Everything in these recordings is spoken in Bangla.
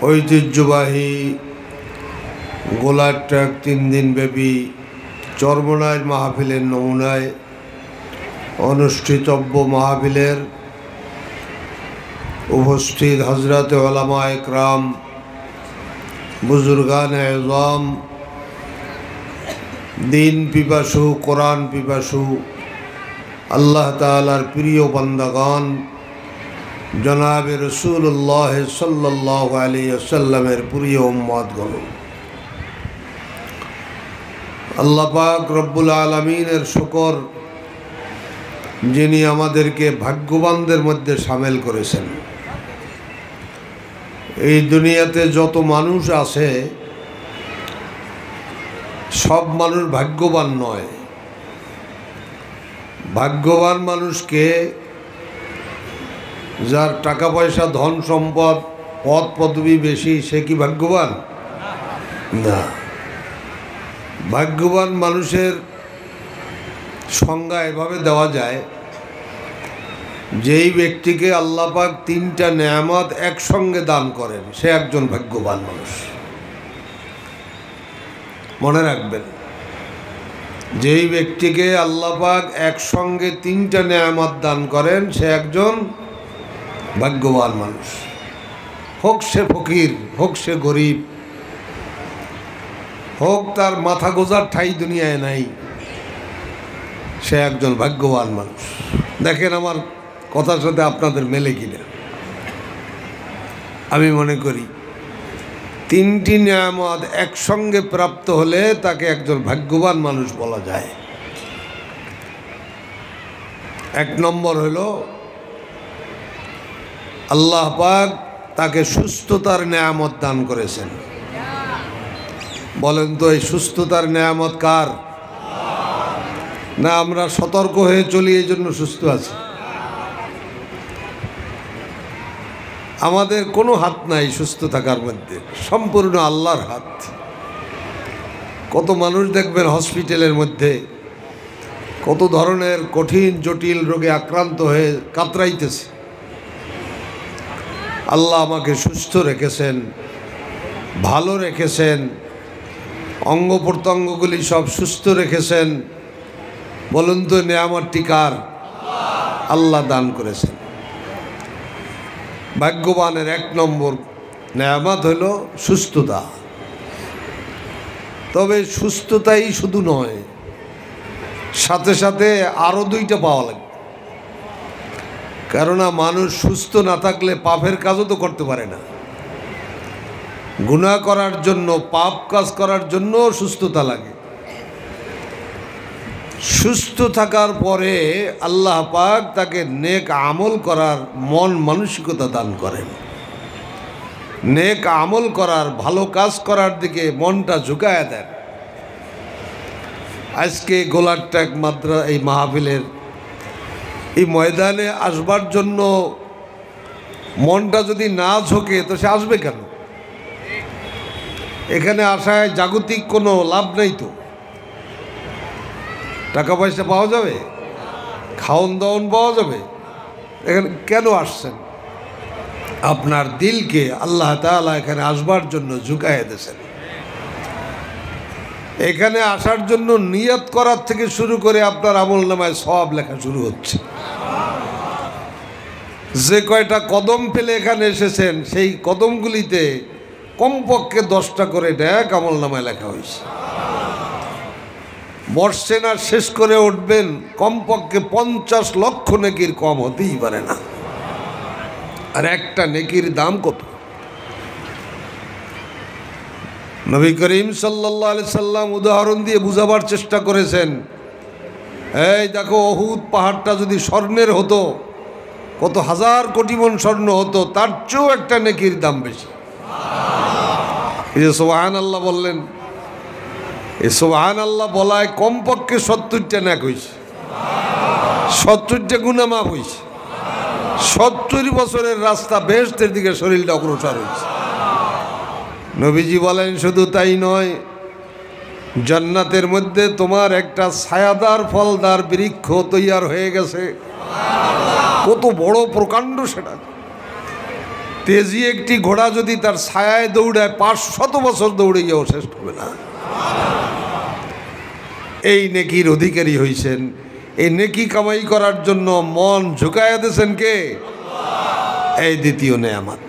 ঐতিহ্যবাহী গোলার ট্র্যাক 3 দিন ব্যাপী চরমনায় মাহফিলের নমুনায় অনুষ্ঠিতব্য মাহফিলের উপস্থিত হজরত উলামা ইকরাম, বুজুর্গান আযম, দিন পিপাসু, কোরআন পিপাসু, আল্লাহ তাআলার প্রিয় বান্দাগণ, জনাবে রাসূলুল্লাহ সাল্লাল্লাহু আলাইহি ওয়াসাল্লামের প্রিয় উম্মতগণ, আল্লাহ পাক রব্বুল আলামিনের শুকর যিনি আমাদেরকে ভাগ্যবানদের মধ্যে শামিল করেছেন। এই দুনিয়াতে যত মানুষ আছে সব মানুষ ভাগ্যবান নয়। ভাগ্যবান মানুষকে যার টাকা পয়সা, ধন সম্পদ, পদ পদবি বেশি, সে কি ভাগ্যবান? না। ভাগ্যবান মানুষের সংজ্ঞা এভাবে দেওয়া যায়, যেই ব্যক্তিকে আল্লাহ পাক 3টা নেয়ামত একসঙ্গে দান করেন সে একজন ভাগ্যবান মানুষ। মনে রাখবেন, যেই ব্যক্তিকে আল্লাহ পাক একসঙ্গে 3টা নেয়ামত দান করেন সে একজন ভাগ্যবান মানুষ। হোক সে ফকির, হোক সে গরিব, হোক তার মাথা গোজার ঠাই দুনিয়ায় নাই, সে একজন ভাগ্যবান মানুষ। দেখেন আমার কথার সাথে আপনাদের মেলে কিনা। আমি মনে করি 3টি নিয়ামত একসঙ্গে প্রাপ্ত হলে তাকে একজন ভাগ্যবান মানুষ বলা যায়। 1 নম্বর হলো আল্লাহ পাক তাকে সুস্থতার নেয়ামত দান করেছেন। বলেন তো, এই সুস্থতার নেয়ামত কার? না আমরা সতর্ক হয়ে চলি এই জন্য সুস্থ আছি? আমাদের কোনো হাত নাই সুস্থ থাকার মধ্যে, সম্পূর্ণ আল্লাহর হাত। কত মানুষ দেখবেন হসপিটালের মধ্যে কত ধরনের কঠিন জটিল রোগে আক্রান্ত হয়ে কাতরাইতেছে। আল্লাহ আমাকে সুস্থ রেখেছেন, ভালো রেখেছেন, অঙ্গ প্রত্যঙ্গগুলি সব সুস্থ রেখেছেন। বলুন তো নেয়ামতটি কার? আল্লাহ দান করেছেন। ভাগ্যবানের 1 নম্বর নেয়ামত হইল সুস্থতা। তবে সুস্থতাই শুধু নয়, সাথে সাথে আরও 2টা পাওয়া লাগবে। কেননা মানুষ সুস্থ না থাকলে পাপের কাজও তো করতে পারে না। গুনাহ করার জন্য, পাপ কাজ করার জন্য সুস্থতা লাগে। সুস্থ থাকার পরে আল্লাহ পাক তাকে নেক আমল করার মন মানসিকতা দান করেন। নেক আমল করার, ভালো কাজ করার দিকে মনটা ঝুঁকায় দেন। আজকে গোলার ট্যাগ এই মাহফিলের এই ময়দানে আসবার জন্য মনটা যদি না ঝোঁকে তো সে আসবে কেন? এখানে আসায় জাগতিক কোনো লাভ নেই তো। টাকা পয়সা পাওয়া যাবে, খাওন দাওন পাওয়া যাবে, এখানে কেন আসছেন? আপনার দিলকে আল্লাহ তাআলা এখানে আসবার জন্য ঝুঁকাইয়া দিয়েছেন। এখানে আসার জন্য নিয়ত করার থেকে শুরু করে আপনার আমলনামায় সওয়াব লেখা শুরু হচ্ছে। যে কয়টা কদম ফেলে এখানে এসেছেন সেই কদমগুলিতে কমপক্ষে 10টা করে নেক আমলনামায় লেখা হয়েছে। বসছেন আর শেষ করে উঠবেন, কমপক্ষে 50 লক্ষ নেকির কম হতেই পারে না। আর একটা নেকির দাম কত? নবী করিম সাল্লাল্লাহু আলাইহি সাল্লাম উদাহরণ দিয়ে বুঝাবার চেষ্টা করেছেন। এই দেখো, উহুদ পাহাড়টা যদি স্বর্ণের হতো, কত হাজার কোটি মণ স্বর্ণ হতো, তার চেয়েও একটা নেকির দাম বেশি। এই যে সুবহানাল্লাহ বললেন, এই সুবহানাল্লাহ বলায় কমপক্ষে 70টা নেক হয়েছে, 70টা গুনাহ মাফ হয়েছে, 70 বছরের রাস্তা বেহেশতের দিকে শরীরটা অগ্রসর হয়েছে। নবীজি বলেন শুধু তাই নয়, জান্নাতের মধ্যে তোমার একটা ছায়াদার ফলদার বৃক্ষ তৈয়ার হয়ে গেছে। কত বড় প্রকাণ্ড সেটা! তেজি একটি ঘোড়া যদি তার ছায়ায় দৌড়ায় 500 বছর দৌড়ে গিয়েও শেষ হবে না। এই নেকির অধিকারী হইছেন, এই নেকি কামাই করার জন্য মন ঝুঁকাইয়া দিয়েছেন কে? এই দ্বিতীয় নেয়ামত।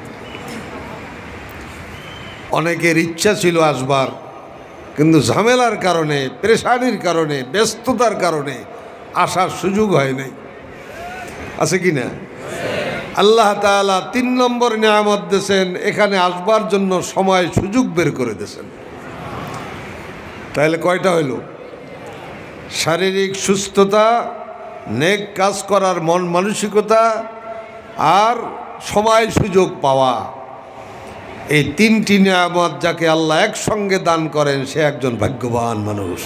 অনেকের ইচ্ছা ছিল আসবার, কিন্তু ঝামেলার কারণে, পেরেশানির কারণে, ব্যস্ততার কারণে আসার সুযোগ হয় নাই। আছে কি না? আল্লাহ তাআলা 3 নম্বর নিয়ামত দিয়েছেন, এখানে আসবার জন্য সময় সুযোগ বের করে দিয়েছেন। তাহলে কয়টা হইল? শারীরিক সুস্থতা, নেক কাজ করার মন মানসিকতা, আর সময় সুযোগ পাওয়া। এই 3টি নিয়ামত যাকে আল্লাহ একসঙ্গে দান করেন সে একজন ভাগ্যবান মানুষ।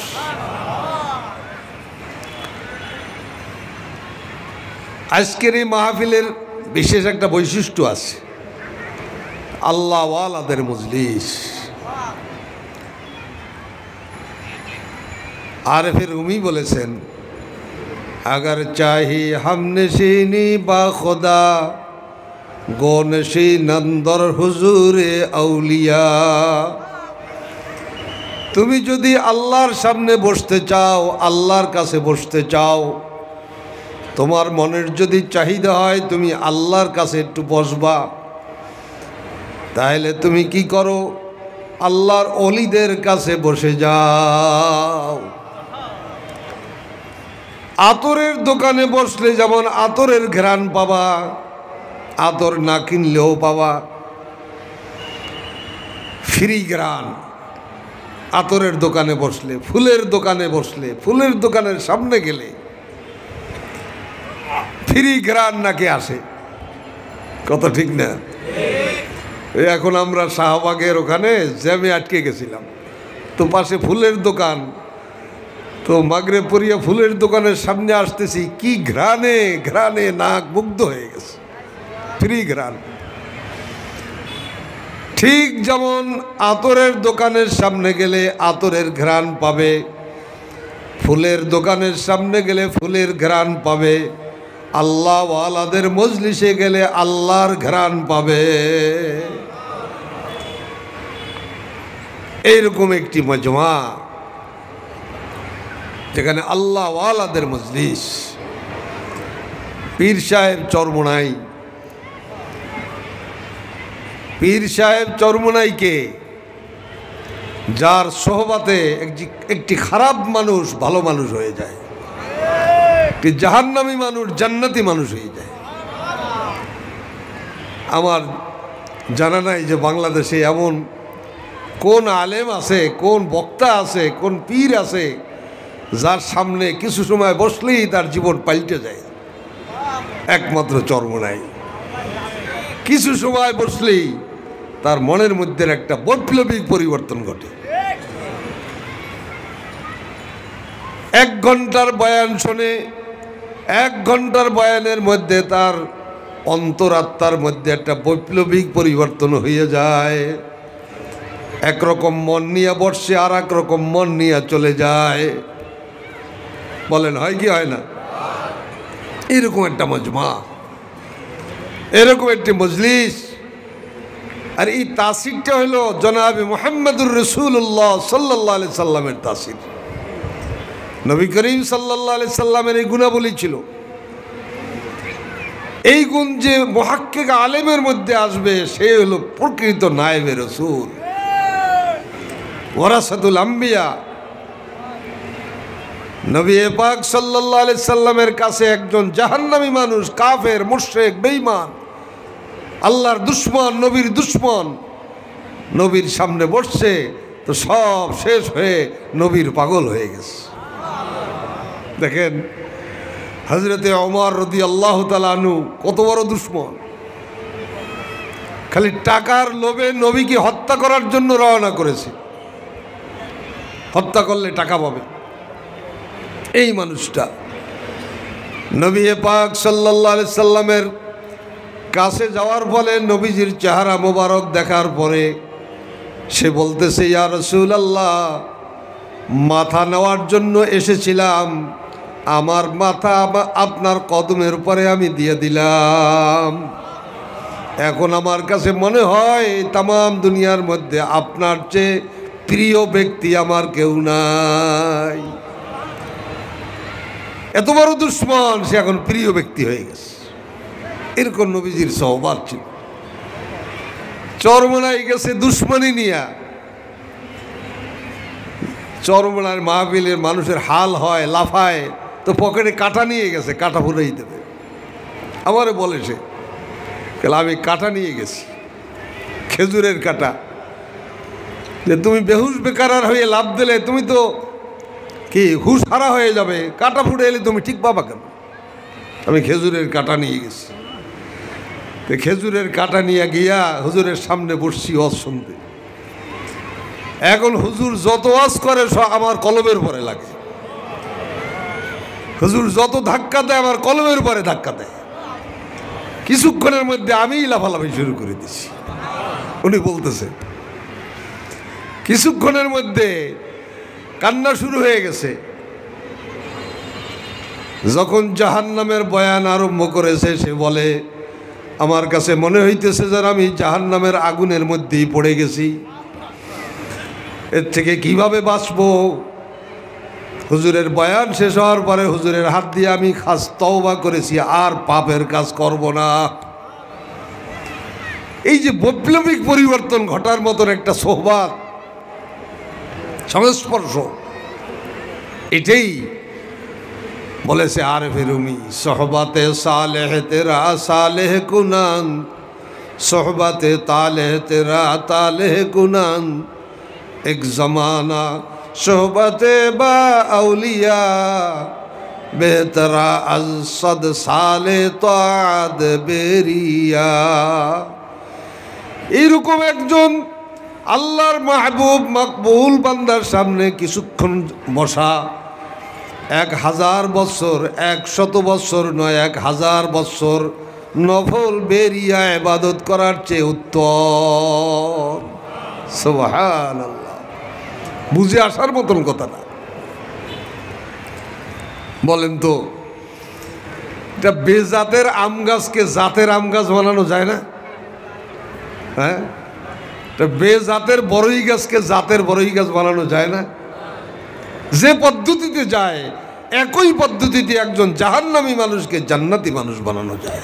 আজকের এই মাহফিলের বিশেষ একটা বৈশিষ্ট্য আছে, আল্লাহ ওয়ালাদের মজলিস। আরেফে রুমি বলেছেন, अगर चाही हमनशीनी बा खुदा गोनशी नंदर हुजूरे औलिया। তুমি যদি আল্লাহর সামনে বসতে চাও, আল্লাহর কাছে বসতে চাও, তোমার মনের যদি চাহিদা হয় তুমি আল্লাহর কাছে একটু বসবা, তাহলে তুমি কি করো? আল্লাহর ওলিদের কাছে বসে যাও। আতরের দোকানে বসলে যেমন আতরের ঘ্রাণ পাবা, আতর না কিনলেও পাবা ফ্রি ঘ্রাণ। আতরের দোকানে বসলে, ফুলের দোকানে বসলে, ফুলের দোকানের সামনে গেলে ফ্রি ঘ্রাণ নাকি আসে। কত ঠিক না? এখন আমরা শাহবাগের ওখানে জ্যামে আটকে গেছিলাম, তো পাশে ফুলের দোকান, তো মাগরিব পড়িয়া ফুলের দোকানের সামনে আসতেছি, কি ঘ্রাণে ঘ্রাণে নাক মুগ্ধ হয়ে গেছে, ফ্রি ঘ্রাণ। ঠিক যেমন আতরের দোকানের সামনে গেলে আতরের ঘ্রাণ পাবে, ফুলের দোকানের সামনে গেলে ফুলের ঘ্রাণ পাবে, আল্লাহ ওয়ালাদের মজলিসে গেলে আল্লাহর ঘ্রাণ পাবে। এইরকম একটি মজমা যেখানে আল্লাহ ওয়ালাদের মজলিস। পীর সাহেব চরমোনাই, পীর সাহেব চরমোনাইকে যার সোহবাতে একটি খারাপ মানুষ ভালো মানুষ হয়ে যায়, একটি জাহান্নামী মানুষ জান্নাতি মানুষ হয়ে যায়। আমার জানা নাই যে বাংলাদেশে এমন কোন আলেম আছে, কোন বক্তা আছে, কোন পীর আছে যার সামনে কিছু সময় বসলেই তার জীবন পাল্টে যায়। একমাত্র চরমোনাই। কিছু সময় বসলেই তার মনের মধ্যে একটা বৈপ্লবিক পরিবর্তন ঘটে। 1 ঘন্টার বয়ান শোনে, 1 ঘন্টার বয়ানের মধ্যে তার অন্তরাত্মার মধ্যে একটা বৈপ্লবিক পরিবর্তন হয়ে যায়। একরকম মন নিয়ে বসে, আর এক রকম মন নিয়ে চলে যায়। বলেন হয় কি হয় না? এরকম একটা মজমা, এরকম একটি মজলিস। আর এই তাসিরটা হলো জনাবে মুহাম্মদুর রাসূলুল্লাহ সাল্লাল্লাহু আলাইহি সাল্লামের তাসির। নবী করিম সাল্লাল্লাহু আলাইহি সাল্লামের এই গুণাবলী ছিল। এই গুণ যে মুহাক্কিক আলেমের মধ্যে আসবে সে হলো প্রকৃত নায়েবে রাসূল, ওয়ারাসাতুল আম্বিয়া। নবী পাক সাল্লাল্লাহু আলাইহি সাল্লামের কাছে একজন জাহান্নামী মানুষ, কাফের, মুশরিক, বেঈমান, আল্লাহর দুশমন, নবীর দুশমন, নবীর সামনে বসছে তো সব শেষ হয়ে নবীর পাগল হয়ে গেছে। দেখেন হযরতে ওমর রাদিয়াল্লাহু তাআলা আনহু কত বড় দুশমন, খালি টাকার লোভে নবীকে হত্যা করার জন্য রওনা করেছে। হত্যা করলে টাকা পাবে। এই মানুষটা নবী পাক সাল্লাল্লাহু আলাইহি সাল্লামের কাছে যাওয়ার ফলে নবীজির চেহারা মোবারক দেখার পরে সে বলতেছে, ইয়া রাসূলুল্লাহ, মাথা নেওয়ার জন্য এসেছিলাম, আমার মাথা আপনার কদমের উপরে আমি দিয়ে দিলাম। এখন আমার কাছে মনে হয় তামাম দুনিয়ার মধ্যে আপনার চেয়ে প্রিয় ব্যক্তি আমার কেউ নাই। এত বড় দুশ্মন, সে এখন প্রিয় ব্যক্তি হয়ে গেছে। এরকম নবীজির সহবাদ ছিল। চরমনায় গেছে দুশ্মনী নিয়া। চরমনার মাহফিলের মানুষের হাল হয়, লাফায়, তো পকেটে কাঁটা নিয়ে গেছে, কাঁটা ফুরাই দেবে। আমারে বলে সে, আমি কাঁটা নিয়ে গেছি, খেজুরের কাঁটা, যে তুমি বেহুশ বেকার হয়ে লাভ দিলে তুমি তো কি হুশ হারা হয়ে যাবে, কাঁটা ফুটে এলে তুমি ঠিক পাবা কেন? আমি খেজুরের কাঁটা নিয়ে গেছি। তো খেজুরের কাঁটা নিয়ে গিয়া হুজুরের সামনে বসছি ওয়াজ শুনতে। এখন হুজুর যত ওয়াজ করে আমার কলমের পরে লাগে। হুজুর যত ধাক্কা দেয় আমার কলমের পরে ধাক্কা দেয়। কিছুক্ষণের মধ্যে আমি লাফালাফি শুরু করে দিছি। উনি বলতেছে কিছুক্ষণের মধ্যে কান্না শুরু হয়ে গেছে। যখন জাহান্নামের বয়ান আরম্ভ করেছে, সে বলে, আমার কাছে মনে হইতেছে যেন আমি জাহান্নামের আগুনের মধ্যেই পড়ে গেছি, এর থেকে কিভাবে বাঁচবো। হুজুরের বয়ান শেষ হওয়ার পরে হুজুরের হাত দিয়ে আমি খাস তওবা করেছি, আর পাপের কাজ করব না। এই যে বৈপ্লবিক পরিবর্তন ঘটার মতন একটা সোহবাত, সংস্পর্শ, এটাই বলেছে আরেফে রুমি, সোহবাতে সালেহ তেরা সালেহ কুনান, সোহবাতে তালেহ তেরা তালেহ কুনান, এক জমানা সোহবতে বা আউলিয়া বেহতরা আজ সদ সালে তাদ বেরিয়া। এইরকম একজন আল্লাহর মাহবুব মকবুল বান্দার সামনে কিছুক্ষণ বসা 1000 বছর, 100 বছর নয়, 1000 বছর নফল বেরিয়া ইবাদত করার চেয়ে উত্তম। সুবহানাল্লাহ। বুঝে আসার মতন কথা না। বলেন তো, এটা বেজাতের আম গাছকে জাতের আম গাছ বানানো যায় না? হ্যাঁ, বেজাতের বড়ই গাছকে জাতের বড়ই গাছ বানানো যায় না? যে পদ্ধতিতে যায়, একই পদ্ধতিতে একজন জাহান্নামী মানুষকে জান্নাতি মানুষ বানানো যায়।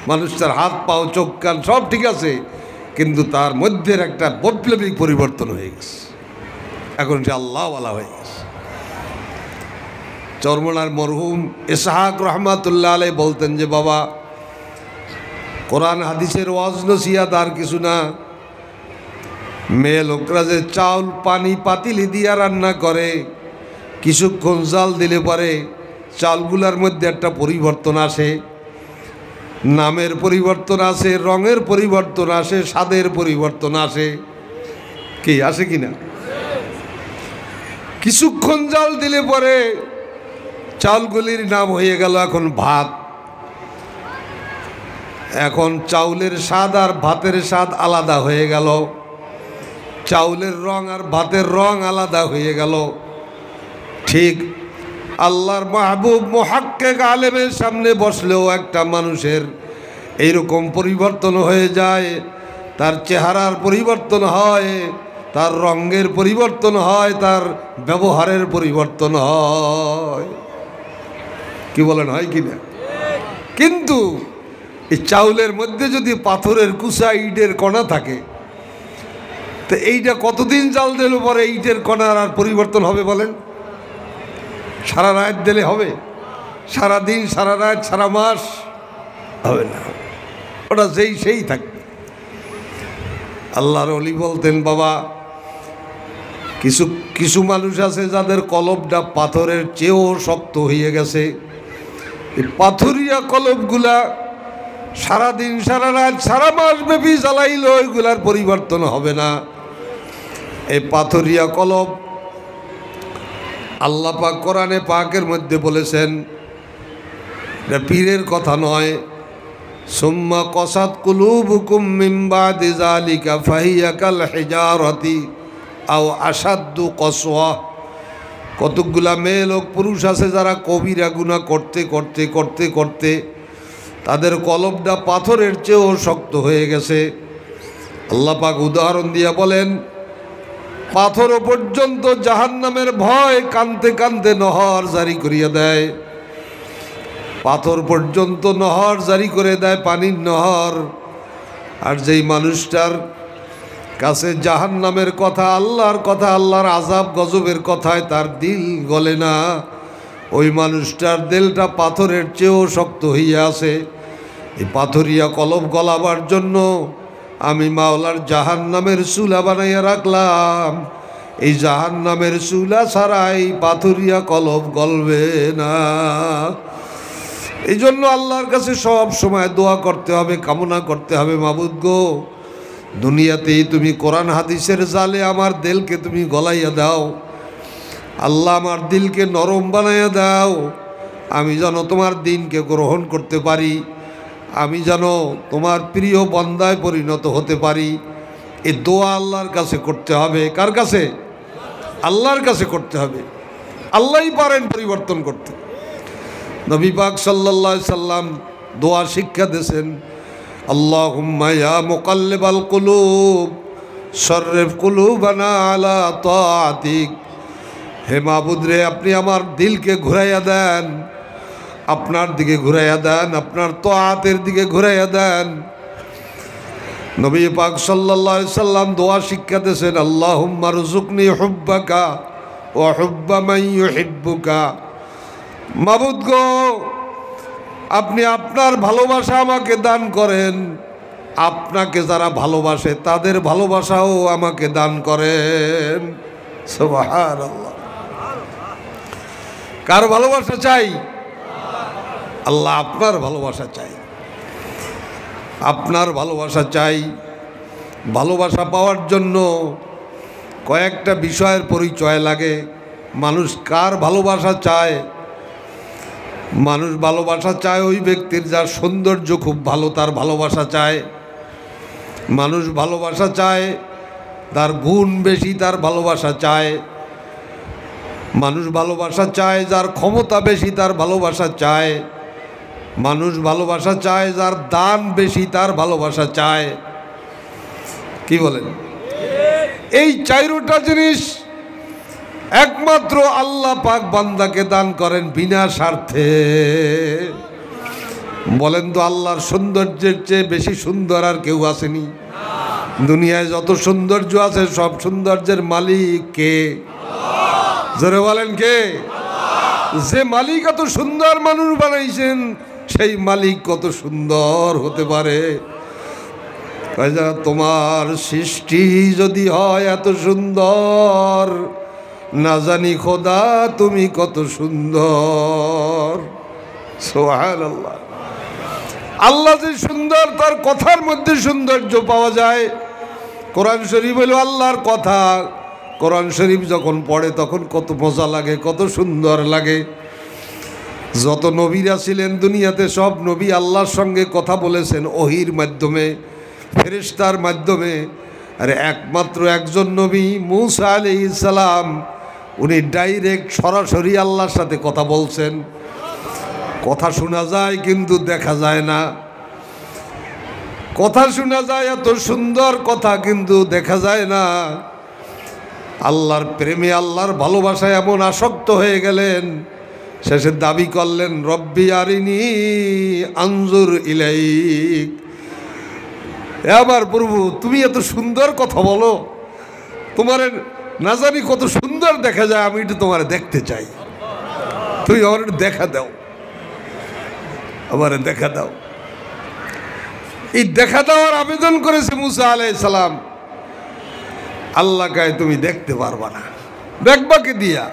মানুষ তার হাত পাও চোখ কান সব ঠিক আছে, কিন্তু তার মধ্যের একটা বৈপ্লবিক পরিবর্তন হয়ে গেছে। এখন সে আল্লাহওয়ালা হয়ে গেছে। চরমনার মরহুম ইসহাক রহমাতুল্লাহ আলাইহি বলতেন যে, বাবা, কোরআন হাদিসের ওয়াজ নসিহত আর কিছু না। মেয়ে লোকরা যে চাউল পানি পাতিলি দিয়া রান্না করে, কিছুক্ষণ জাল দিলে পরে চালগুলার মধ্যে একটা পরিবর্তন আসে, নামের পরিবর্তন আসে, রঙের পরিবর্তন আসে, স্বাদের পরিবর্তন আসে। কি আসে কিনা? কিছুক্ষণ জাল দিলে পরে চালগুলির নাম হয়ে গেল এখন ভাত। এখন চাউলের স্বাদ আর ভাতের স্বাদ আলাদা হয়ে গেল, চাউলের রং আর ভাতের রং আলাদা হয়ে গেল। ঠিক আল্লাহর মাহবুব মুহাক্কিক আলেমের সামনে বসলেও একটা মানুষের এইরকম পরিবর্তন হয়ে যায়। তার চেহারার পরিবর্তন হয়, তার রঙের পরিবর্তন হয়, তার ব্যবহারের পরিবর্তন হয়। কি বলেন, হয় কি না? কিন্তু এই চাউলের মধ্যে যদি পাথরের কুচা ইটের কণা থাকে, তো এইটা কতদিন জাল দিলে পরে ইটের কণার আর পরিবর্তন হবে বলেন? সারা রাত দিলে হবে? সারা দিন, সারা রাত, সারা মাস হবে না, ওটা যেই সেই থাকবে। আল্লাহর ওলি বলতেন, বাবা, কিছু কিছু মানুষ আছে যাদের কলবটা পাথরের চেয়েও শক্ত হয়ে গেছে। এই পাথরিয়া কলবগুলা সারাদিন, সারা রাত, সারা মাস ব্যাপী জ্বালাইল, ওইগুলার পরিবর্তন হবে না। এই পাথরিয়া কলব আল্লাহ পাক কোরআনে পাকের মধ্যে বলেছেন, এটা পীরের কথা নয়, সুম্মা কসাত কুলুবুকুম মিন বাদি যালিকা ফাহিয়া কাল হিজারাতি আও আশাদ্দু কসওয়া। কতকগুলা মেয়ে লোক পুরুষ আছে যারা কবিরা গুনাহ করতে করতে করতে করতে তাদের কলবটা পাথরের চেয়েও শক্ত হয়ে গেছে। আল্লাহ পাক উদাহরণ দিয়া বলেন, পাথরও পর্যন্ত জাহান্নামের ভয় কানতে কানতে নহর জারি করিয়া দেয়। পাথর পর্যন্ত নহর জারি করে দেয়, পানির নহর। আর যেই মানুষটার কাছে জাহান্নামের কথা, আল্লাহর কথা, আল্লাহর আযাব গজবের কথায় তার দিল গলে না, ওই মানুষটার দিলটা পাথরের চেয়েও শক্ত হইয়া আছে। এই পাথরিয়া কলব গলাবার জন্য আমি মাওলার জাহান্নামের চুলা বানাইয়া রাখলাম। এই জাহান্নামের চুলা ছাড়াই পাথরিয়া কলব গলবে না। এই জন্য আল্লাহর কাছে সব সময় দোয়া করতে হবে, কামনা করতে হবে, মাবুদ গো, দুনিয়াতেই তুমি কোরআন হাদিসের জালে আমার দিলকে তুমি গলাইয়া দাও। আল্লাহ আমার দিলকে নরম বানাইয়া দাও, আমি যেন তোমার দিনকে গ্রহণ করতে পারি, আমি যেন তোমার প্রিয় বান্দায় পরিণত হতে পারি। এই দোয়া আল্লাহর কাছে করতে হবে। কার কাছে? আল্লাহর কাছে করতে হবে। আল্লাহই পারেন পরিবর্তন করতে। নবী পাক সাল্লাল্লাহু আলাইহি সাল্লাম দোয়া শিক্ষা দিয়েছেন, আল্লাহুম্মা ইয়া মুকাল্লিবাল কুলুব সররিফ কুলুবানা আলা তাআতিক। হে মাবুদ রে, আপনি আমার দিলকে ঘুরাইয়া দেন, আপনার দিকে ঘুরাইয়া দেন, আপনার তাআতের দিকে ঘুরাইয়া দেন। নবী পাক সাল্লাল্লাহু আলাইহি সাল্লাম দোয়া শিক্ষা দিয়েছেন, আল্লাহুম্মা রযুকনি হুব্বাকা ওয়া হুব্বা মান ইউহিব্বুকা। মাবুদ গো, আপনি আপনার ভালোবাসা আমাকে দান করেন, আপনাকে যারা ভালোবাসে তাদের ভালোবাসাও আমাকে দান করেন। সুবহানাল্লাহ। কার ভালোবাসা চাই? আল্লাহ আপনার ভালোবাসা চাই, আপনার ভালোবাসা চাই। ভালোবাসা পাওয়ার জন্য কয়েকটা বিষয়ের পরিচয় লাগে। মানুষ কার ভালোবাসা চায়? মানুষ ভালোবাসা চায় ওই ব্যক্তির যার সৌন্দর্য খুব ভালো, তার ভালোবাসা চায়। মানুষ ভালোবাসা চায় তার গুণ বেশি, তার ভালোবাসা চায়। মানুষ ভালোবাসা চায় যার ক্ষমতা বেশি, তার ভালোবাসা চায়। মানুষ ভালোবাসা চায় যার দান বেশি, তার ভালোবাসা চায়। কি বলেন? এই চারটা জিনিস একমাত্র আল্লাহ পাক বান্দাকে দান করেন বিনা স্বার্থে। বলেন তো, আল্লাহর সৌন্দর্যের চেয়ে বেশি সুন্দর আর কেউ আসেনি? দুনিয়ায় যত সৌন্দর্য আছে সব সৌন্দর্যের মালিক কে? জোরে বলেন কে? যে মালিক এত সুন্দর মানুষ বানাইছেন, সেই মালিক কত সুন্দর হতে পারে? তোমার সৃষ্টি যদি হয় এত সুন্দর, না জানি খোদা তুমি কত সুন্দর। সুবহানাল্লাহ। আল্লাহ যে সুন্দর, তার কথার মধ্যে সৌন্দর্য পাওয়া যায়। কোরআন শরীফ হলো আল্লাহর কথা। কোরআন শরীফ যখন পড়ে তখন কত মজা লাগে, কত সুন্দর লাগে। যত নবীরা ছিলেন দুনিয়াতে, সব নবী আল্লাহর সঙ্গে কথা বলেছেন ওহীর মাধ্যমে, ফেরেশতার মাধ্যমে। আর একমাত্র একজন নবী মূসা আলাইহিস সালাম, উনি ডাইরেক্ট সরাসরি আল্লাহর সাথে কথা বলছেন। কথা শোনা যায় কিন্তু দেখা যায় না। কথা শোনা যায়, এত সুন্দর কথা, কিন্তু দেখা যায় না। আল্লাহর প্রেমে, আল্লাহর ভালোবাসায় এমন আসক্ত হয়ে গেলেন, শেষে দাবি করলেন, রব্বি আরিনি আনজুর ইলাইক। আমার প্রভু, তুমি এত সুন্দর কথা বলো, তোমার না জানি কত সুন্দর দেখা যায়, আমি একটু তোমার দেখতে চাই, তুমি আমার একটু দেখা দাও, আমার দেখা দাও। এই দেখা দেওয়ার আবেদন করেছে মুসা আলাইহিস সালাম। আল্লাহ কয়, তুমি দেখতে পারবা না। দেখবাকে দিয়া,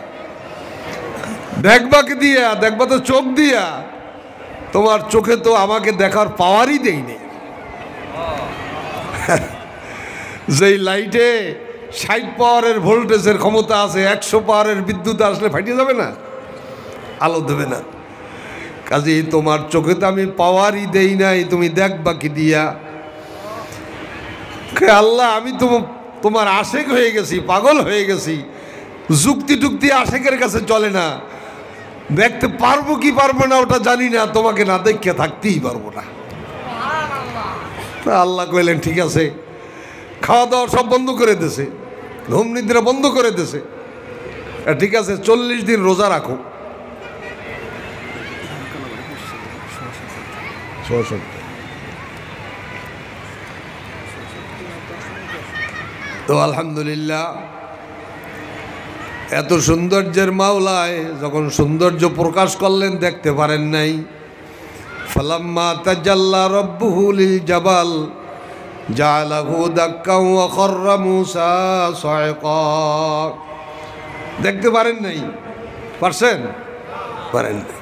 দেখবাকে দিয়া, দেখবা তো চোখ দিয়া, তোমার চোখে তো আমাকে দেখার পাওয়ারই দেয়নি। যেই লাইটে 60 পাওয়ারের ভোল্টেজের ক্ষমতা আছে, 100 পাওয়ারের বিদ্যুৎ আসলে ফাটিয়ে যাবে না, আলো দেবে না। কাজেই তোমার চোখে তো আমি পাওয়ারই দেই নাই, তুমি দেখবা কি দিয়া? আল্লাহ, আমি তো তোমার আশেক হয়ে গেছি, পাগল হয়ে গেছি। যুক্তি টুক্তি আশেকের কাছে চলে না। দেখতে পারবো কি পারবো না ওটা জানি না, তোমাকে না দেখে থাকতেই পারবো না। আল্লাহ কইলেন ঠিক আছে, খাওয়া দাওয়া সব বন্ধ করে দিয়েছে, ঘুম নিদ্রা বন্ধ করে দিয়েছে, ঠিক আছে 40 দিন রোজা রাখো। তো আলহামদুলিল্লাহ এত সৌন্দর্যের মাওলায় যখন সৌন্দর্য প্রকাশ করলেন দেখতে পারেন নাই। ফালাম্মা তাজাল্লা রাব্বুহু লিল জাবাল জাআলাহু দাক্কাও ওয়া খাররা মূসা সাইকা। দেখতে পারেন নাই, পারছেন? পারেন নাই।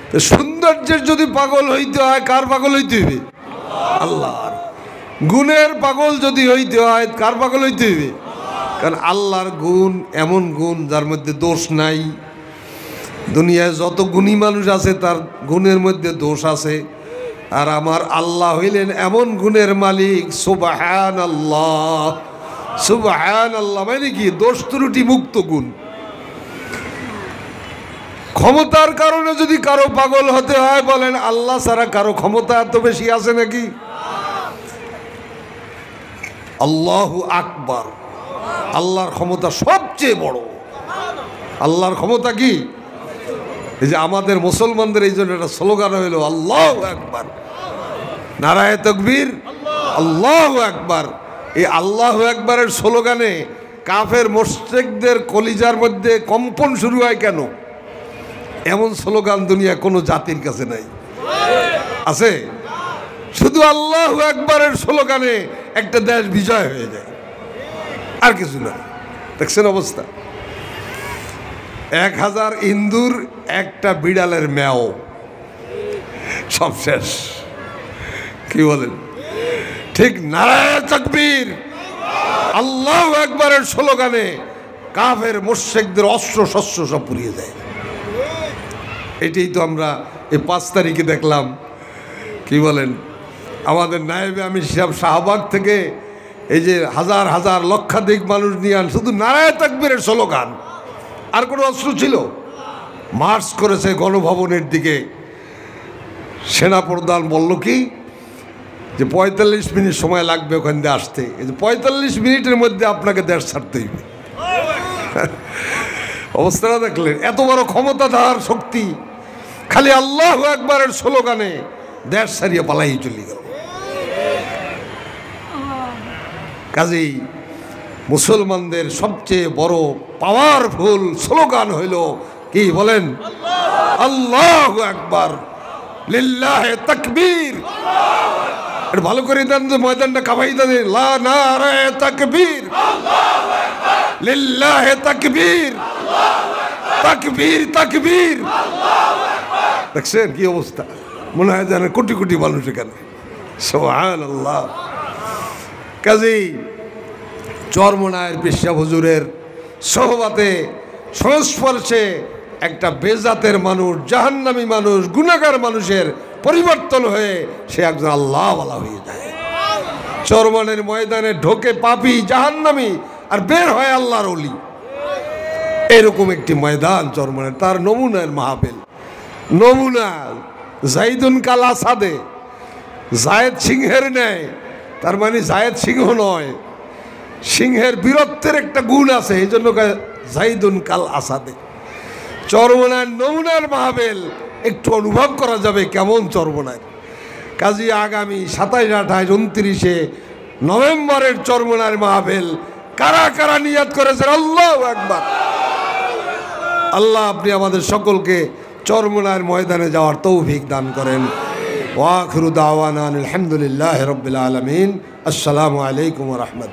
তো সৌন্দর্যের যদি পাগল হইতে হয়, কার পাগল হইতে হইবে? আল্লাহর। গুণের পাগল যদি হইতে হয়, কার পাগল হইতে হইবে? কারণ আল্লাহর গুণ এমন গুণ যার মধ্যে দোষ নাই। দুনিয়ায় যত গুণী মানুষ আছে তার গুণের মধ্যে দোষ আছে, আর আমার আল্লাহ হইলেন এমন গুণের মালিক। সুবহানাল্লাহ, সুবহানাল্লাহ মানে কি? দোষ ত্রুটি মুক্ত গুণ। ক্ষমতার কারণে যদি কারো পাগল হতে হয়, বলেন আল্লাহ ছাড়া কারো ক্ষমতা এত বেশি আছে নাকি? আল্লাহু আকবার, আল্লাহর ক্ষমতা সবচেয়ে বড়। আল্লাহর ক্ষমতা কি? এই যে আমাদের মুসলমানদের এই জন্য একটা স্লোগান হইল আল্লাহু আকবার, নারায়ে তাকবীর, আল্লাহু আকবার। এই আল্লাহু আকবারের স্লোগানে কাফের মুশরিকদের কলিজার মধ্যে কম্পন শুরু হয় কেন? এমন স্লোগান দুনিয়া কোনো জাতির কাছে নাই। আছে? শুধু আল্লাহু আকবারের স্লোগানে একটা দেশ বিজয় হয়ে যায়, আর কিছু না। দেখছেন অবস্থা? 1000 ইন্দুর একটা বিড়ালের ম্যাও, সব শেষ। কি বলেন? ঠিক নারায়ে তাকবীর, আল্লাহু আকবারের স্লোগানে কাফের মুশরিকদের অস্ত্র শস্ত্র সব পুড়িয়ে যায়। এটাই তো আমরা এই 5 তারিখে দেখলাম। কি বলেন? আমাদের নায়েবে আমির সাহেব শাহবাগ থেকে এই যে হাজার হাজার লক্ষাধিক মানুষ নিয়ে আন, শুধু নারায়ে তাকবীরের স্লোগান, আর কোনো অস্ত্র ছিল? মার্চ করেছে গণভবনের দিকে। সেনাপ্রধান বলল কি যে 45 মিনিট সময় লাগবে ওখান দিয়ে আসতে। এই যে 45 মিনিটের মধ্যে আপনাকে দেশ ছাড়তে হইবে। অবস্থাটা দেখলেন? এত বড় ক্ষমতাধার শক্তি, খালি আল্লাহু আকবারের স্লোগানে দেশ ছাড়িয়ে পালাই চলে গেল। কাজেই মুসলমানদের সবচেয়ে বড় পাওয়ারফুল স্লোগান হইল কি বলেন? আল্লাহু আকবার, লিল্লাহি তাকবীর। এটা ভালো করে দেন, যে ময়দানটা কাঁপাই দেন। লা নারায়ে তাকবীর, লিল্লাহি তাকবীর, তাকবীর তাকবীর। দেখছেন কি অবস্থা? মনে হয় যেন কোটি কোটি মানুষ এখানে। সুবহানাল্লাহ। কাজেই চরমনায়ের পেশা হুজুরের সোহবাতে সংস্পর্শে একটা বেজাতের মানুষ, জাহান্নামী মানুষ, গুনাহগার মানুষের পরিবর্তন হয়ে সে একজন আল্লাহওয়ালা হয়ে যায়। চরমনের ময়দানে ঢোকে পাপী জাহান্নামী, আর বের হয় আল্লাহর ওলি। এরকম একটি ময়দান চরমনের, তার নমুনার মাহফিল। নমুনা জাইদুন কাল আসাদে, জায়েদ সিংহের নেয়। তার মানে জায়েদ সিংহ নয়, সিংহের বীরত্বের একটা গুণ আছে, এই জন্য জাইদুন কাল আসাদে। চরমনার নমুনার মাহফিল একটু অনুভব করা যাবে কেমন চরমনায়। কাজী আগামী 27, 28, 29 নভেম্বরের চরমনার মাহফিল কারা কারা নিয়াত করেছেন? আল্লাহু আকবার। আল্লাহ আপনি আমাদের সকলকে চরমনার ময়দানে যাওয়ার তৌফিক দান করেন। ওয়া আখিরু দাওয়ানা আলহামদুলিল্লাহি রাব্বিল আলামিন। আসসালামু আলাইকুম ওয়া রাহমাতুল্লাহ।